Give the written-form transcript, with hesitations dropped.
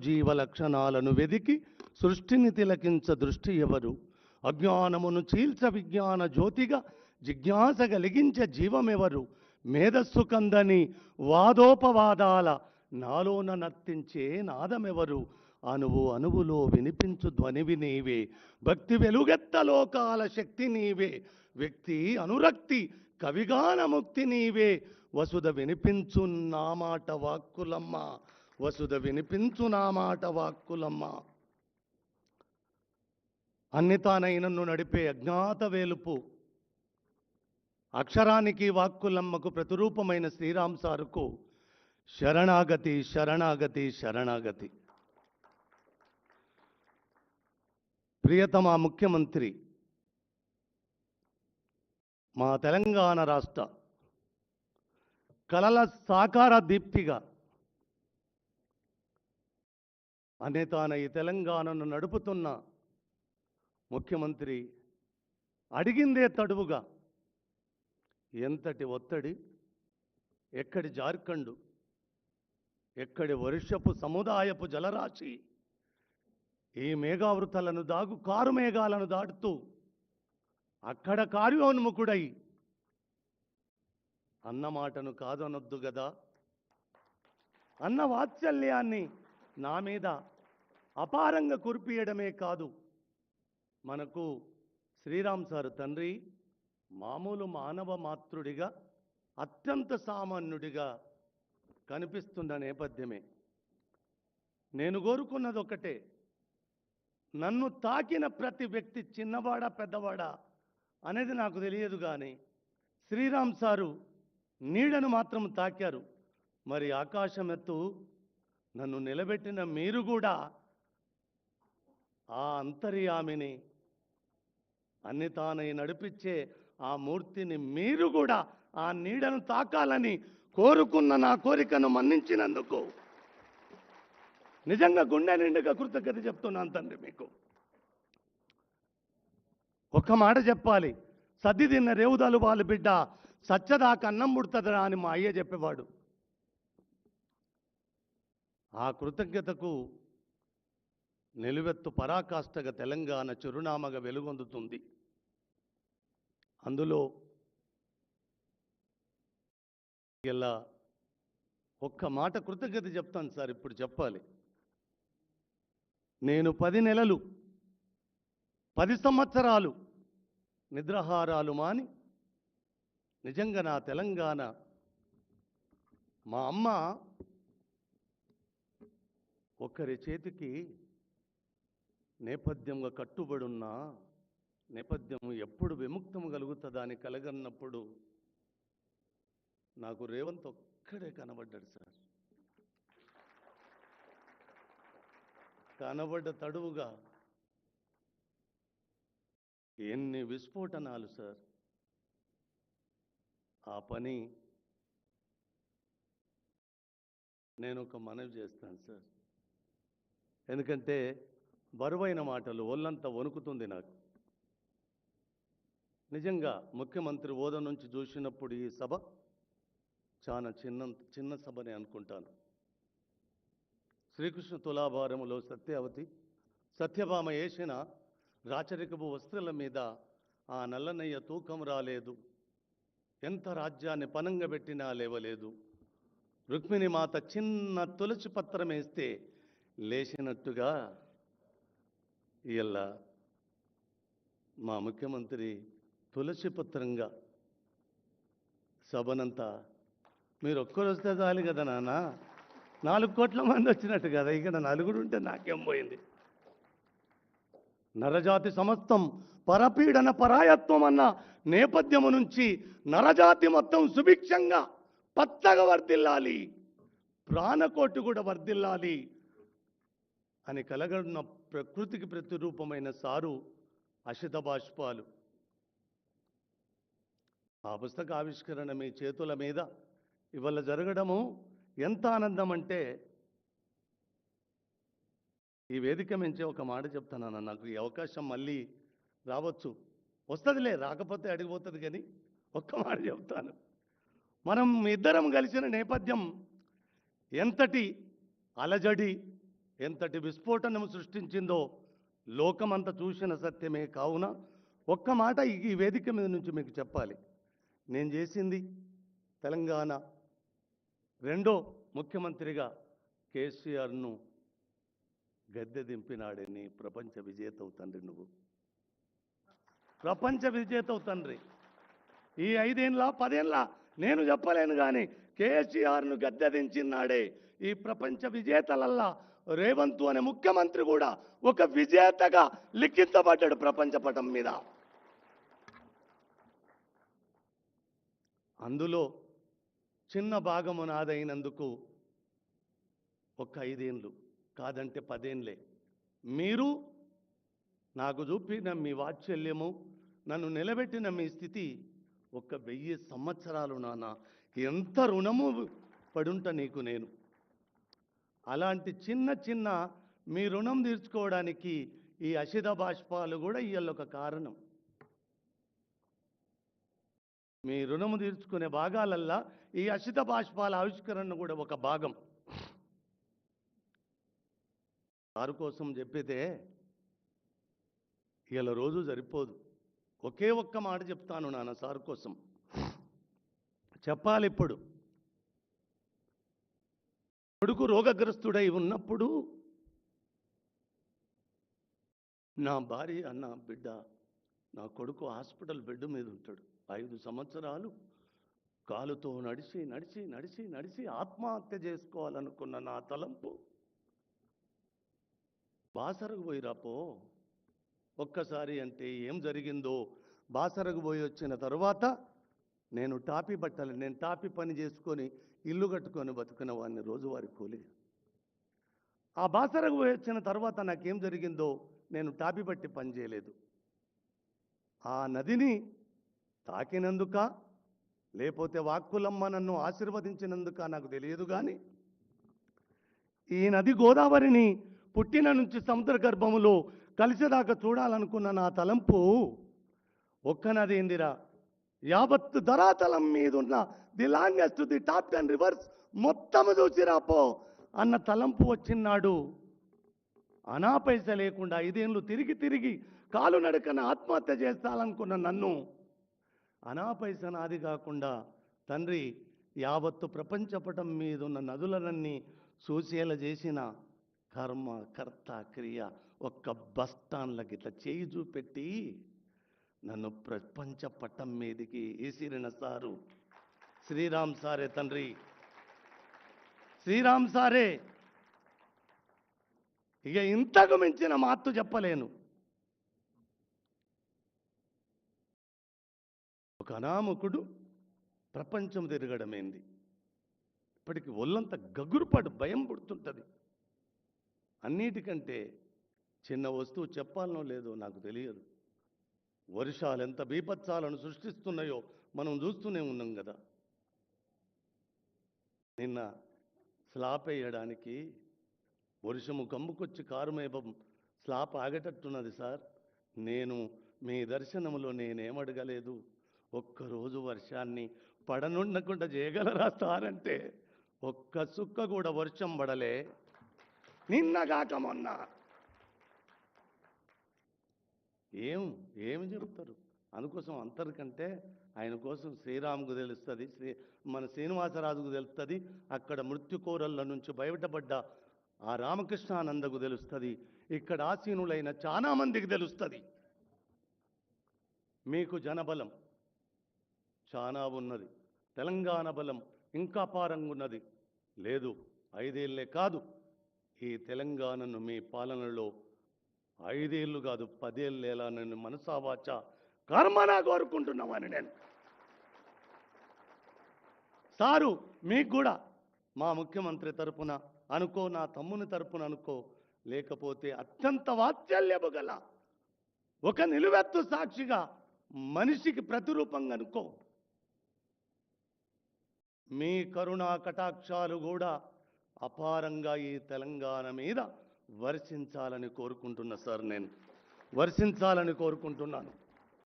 జీవ లక్షణాలను వెదికి సృష్టిని తిలకించ దృష్టి ఎవరు? అజ్ఞానమును చీల్చ విజ్ఞాన జ్యోతిగా జిజ్ఞాస కలిగించే జీవమెవరు? మేధస్సు కందని వాదోపవాదాల నాలోన నర్తించే నాదమెవరు? అణువు అణువులో వినిపించు ధ్వనివి నీవే, భక్తి వెలుగెత్త లోకాల శక్తి నీవే, వ్యక్తి అనురక్తి కవిగాన ముక్తి నీవే. వసుధ వినిపించు నా మాట వాక్కులమ్మ, వసుధ వినిపించు నా మాట వాక్కులమ్మ. అన్ని తానైనను నడిపే అజ్ఞాత వేలుపు అక్షరానికి వాక్కులమ్మకు ప్రతిరూపమైన శ్రీరామ్ సారుకు శరణాగతి శరణాగతి శరణాగతి. ప్రియతమ ముఖ్యమంత్రి, మా తెలంగాణ రాష్ట్ర కలల సాకార దీప్తిగా అనేతాన ఈ తెలంగాణను నడుపుతున్న ముఖ్యమంత్రి అడిగిందే తడువుగా ఎంతటి ఒత్తిడి, ఎక్కడి జార్ఖండ్, ఎక్కడి వర్షపు సముదాయపు జలరాశి ఈ మేఘావృతలను కారు మేఘాలను దాటుతూ అక్కడ కార్యోన్ముఖుడై అన్న మాటను కాదనొద్దు గదా, అన్న వాత్సల్యాన్ని నా మీద అపారంగా కురిపియడమే కాదు, మనకు శ్రీరామ్ సార్ తండ్రి మామూలు మానవ మాతృడిగా అత్యంత సామాన్యుడిగా కనిపిస్తున్న నేపథ్యమే. నేను కోరుకున్నది ఒకటే, నన్ను తాకిన ప్రతి వ్యక్తి చిన్నవాడా పెద్దవాడా అనేది నాకు తెలియదు, కానీ శ్రీరామ్ సారు నీడను మాత్రం తాకారు. మరి ఆకాశం ఎత్తు నన్ను నిలబెట్టిన మీరు కూడా ఆ అంతర్యామిని, అన్ని తానై నడిపించే ఆ మూర్తిని మీరు కూడా ఆ నీడను తాకాలని కోరుకున్న నా కోరికను మన్నించినందుకు నిజంగా గుండె నిండుగా కృతజ్ఞత చెప్తున్నాను తండ్రి. మీకు ఒక్క మాట చెప్పాలి, సద్ది తిన్న రేవుదాలు వాళ్ళ బిడ్డ సచ్చదాకా అన్నం పుడుతుందిరా అని మా అయ్య చెప్పేవాడు. ఆ కృతజ్ఞతకు నిలువెత్తు పరాకాష్ఠగా తెలంగాణ చిరునామగా వెలుగొందుతుంది. అందులో ఇలా ఒక్క మాట కృతజ్ఞత చెప్తాను సార్, ఇప్పుడు చెప్పాలి. నేను 10 నెలలు 10 సంవత్సరాలు నిద్రాహారాలు మాని నిజంగా నా తెలంగాణ, మా అమ్మ ఒకరి చేతికి నేపథ్యంగా కట్టుబడున్న నేపథ్యం ఎప్పుడు విముక్తం కలుగుతుందా అని కలగన్నప్పుడు నాకు రేవంత్ ఒక్కడే కనబడ్డాడు సార్. కనబడ్డ తడువుగా ఎన్ని విస్ఫోటనాలు సార్. ఆ పని నేను ఒక మనవి చేస్తాను సార్, ఎందుకంటే బరువైన మాటలు, ఒళ్ళంతా వణుకుతుంది నాకు. నిజంగా ముఖ్యమంత్రి హోదా నుంచి చూసినప్పుడు ఈ సభ చాలా చిన్న సభనే అనుకుంటాను. శ్రీకృష్ణ తులాభారములో సత్యభామ వేసిన రాచరికపు వస్త్రాల మీద ఆ నల్లనయ్య తూకం రాలేదు, ఎంత రాజ్యాన్ని పనంగా పెట్టినా లేవలేదు, రుక్మిణి మాత చిన్న తులసి పత్రం వేస్తే లేచినట్టుగా ఇలా మా ముఖ్యమంత్రి తులసి పత్రంగా సభనంతా మీరు ఒక్కరు వస్తే చాలు కదా నాన్న, 4 కోట్ల మంది వచ్చినట్టు కదా, ఇక్కడ నలుగురు ఉంటే నాకేం పోయింది. నరజాతి సమస్తం పరపీడన పరాయత్వం అన్న నేపథ్యము నుంచి నరజాతి మొత్తం సుభిక్షంగా పచ్చగా వర్ధిల్లాలి, ప్రాణకోటి కూడా వర్ధిల్లాలి అని కలగడున్న ప్రకృతికి ప్రతిరూపమైన సారు అశిత బాష్పాలు. ఆ పుస్తక ఆవిష్కరణ మీ చేతుల మీద ఇవాళ జరగడము ఎంత ఆనందం అంటే, ఈ వేదిక మించి ఒక మాట చెప్తానన్న, నాకు ఈ అవకాశం మళ్ళీ రావచ్చు, వస్తుందిలే, రాకపోతే అడిగిపోతుంది, కానీ ఒక్క మాట చెప్తాను. మనం ఇద్దరం కలిసిన నేపథ్యం ఎంతటి అలజడి, ఎంతటి విస్ఫోటనం సృష్టించిందో లోకమంతా చూసిన సత్యమే. కావున ఒక్క మాట ఈ వేదిక మీద నుంచి మీకు చెప్పాలి. నేను చేసింది తెలంగాణ రెండో ముఖ్యమంత్రిగా కేసీఆర్ను గద్దె దింపినాడే. నీ ప్రపంచ విజేతవు తండ్రి, నువ్వు ప్రపంచ విజేతవు తండ్రి. ఈ 5 ఏళ్ళ 10 ఏళ్ళ నేను చెప్పలేను కానీ కేసీఆర్ను గద్దె దించినాడే. ఈ ప్రపంచ విజేతలల్లా రేవంత్ అనే ముఖ్యమంత్రి కూడా ఒక విజేతగా లిఖించబడ్డాడు ప్రపంచ పటం మీద. అందులో చిన్న భాగము నాదైనందుకు ఒక 5 ఏళ్ళు కాదంటే 10 ఏళ్ళే. మీరు నాకు చూపిన మీ వాత్సల్యము, నన్ను నిలబెట్టిన మీ స్థితి ఒక 1000 సంవత్సరాలు నాన్న. ఎంత రుణము పడుంట నీకు నేను. అలాంటి చిన్న చిన్న మీ రుణం తీర్చుకోవడానికి ఈ అశిత బాష్పాలు కూడా ఇవాళ ఒక కారణం. మీ రుణము తీర్చుకునే భాగాలల్లా ఈ అశిత బాష్పాల ఆవిష్కరణ కూడా ఒక భాగం. సారు కోసం చెప్పితే ఇవాళ రోజు సరిపోదు. ఒకే ఒక్క మాట చెప్తాను నాన్న సారు కోసం. చెప్పాలి ఇప్పుడు. కొడుకు రోగగ్రస్తుడై ఉన్నప్పుడు నా భార్య అన్న బిడ్డ, నా కొడుకు హాస్పిటల్ బెడ్ మీద ఉంటాడు. 5 సంవత్సరాలు కాలుతో నడిచి నడిచి నడిచి నడిచి ఆత్మహత్య చేసుకోవాలనుకున్న నా తలంపు బాసరకు పోయి రాపో ఒక్కసారి అంటే ఏం జరిగిందో. బాసరకు పోయి వచ్చిన తర్వాత నేను టాపీ పని చేసుకొని ఇల్లు కట్టుకొని బతుకున్న వాడిని, రోజువారి కూలి. ఆ బాసరకు పోయి వచ్చిన తర్వాత నాకేం జరిగిందో, నేను టాపీ పట్టి పని చేయలేదు. ఆ నదిని తాకినందుక లేకపోతే వాక్కులమ్మ నన్ను ఆశీర్వదించినందుక నాకు తెలియదు కానీ ఈ నది గోదావరిని పుట్టిన నుంచి సముద్ర గర్భములో కలిసేదాకా చూడాలనుకున్న నా తలంపు ఒక్క నది ఏందిరా, యావత్తు ధరాతలం మీద ఉన్న the longest, the top 10 reverse మొత్తము చూసిరాపో అన్న తలంపు వచ్చినాడు. అనా పైస లేకుండా 5 ఏళ్ళు తిరిగి తిరిగి కాలు నడకన ఆత్మహత్య చేస్తాలనుకున్న నన్ను అనా పైస నాది కాకుండా తండ్రి యావత్తు ప్రపంచపటం మీద ఉన్న నదులనన్నీ చూసేలా చేసిన కర్మ కర్త క్రియ ఒక్క బస్టాండ్లకి ఇట్లా చేయి చూపెట్టి నన్ను ప్రపంచ పట్టం మీదికి ఈసిరిన సారు శ్రీరామ్ సారే తండ్రి, శ్రీరామ్ సారే. ఇక ఇంతకు మించిన మాత్తు చెప్పలేను. ఒక అనామకుడు ప్రపంచం తిరగడమేంది, ఇప్పటికి ఒళ్ళంతా గగురుపాటు భయం పుడుతుంటుంది. అన్నిటికంటే చిన్న వస్తువు చెప్పాలనో లేదో నాకు తెలియదు. వర్షాలు ఎంత బీభత్సాలను సృష్టిస్తున్నాయో మనం చూస్తూనే ఉన్నాం కదా. నిన్న స్లాబ్ వేయడానికి వర్షము కమ్ముకొచ్చి కారుమేపం స్లాబ్ ఆగేటట్టున్నది సార్. నేను మీ దర్శనంలో నేనేమడగలేదు, ఒక్కరోజు వర్షాన్ని పడనుండకుండా చేయగలరా సార్ అంటే ఒక్క సుక్క కూడా వర్షం పడలే. నిన్నగాక మొన్న ఏమి చెప్తారు. అందుకోసం అంతరికంటే ఆయన కోసం శ్రీరాముకు తెలుస్తుంది, మన శ్రీనివాసరాజుకు తెలుస్తుంది, అక్కడ మృత్యుకోరళ్ళ నుంచి బయటపడ్డ ఆ రామకృష్ణానందకు తెలుస్తుంది, ఇక్కడ ఆసీనులైన చాలా మందికి తెలుస్తుంది. మీకు జనబలం చాలా ఉన్నది, తెలంగాణ బలం ఇంకా అపారంగా ఉన్నది. లేదు 5 ఏళ్ళే కాదు, ఈ తెలంగాణను మీ పాలనలో 5 ఏళ్ళు కాదు 10 ఏళ్ళేలా నేను మనసావాచ కర్మనా కోరుకుంటున్నామని నేను. సారు మీకు కూడా మా ముఖ్యమంత్రి తరపున అనుకో, నా తమ్ముని తరపున అనుకో, లేకపోతే అత్యంత వాత్సల్యము గల ఒక నిలువెత్తు సాక్షిగా మనిషికి ప్రతిరూపంగా అనుకో, మీ కరుణా కటాక్షాలు కూడా అపారంగా ఈ తెలంగాణ మీద వర్షించాలని కోరుకుంటున్నా సార్. నేను వర్షించాలని కోరుకుంటున్నాను.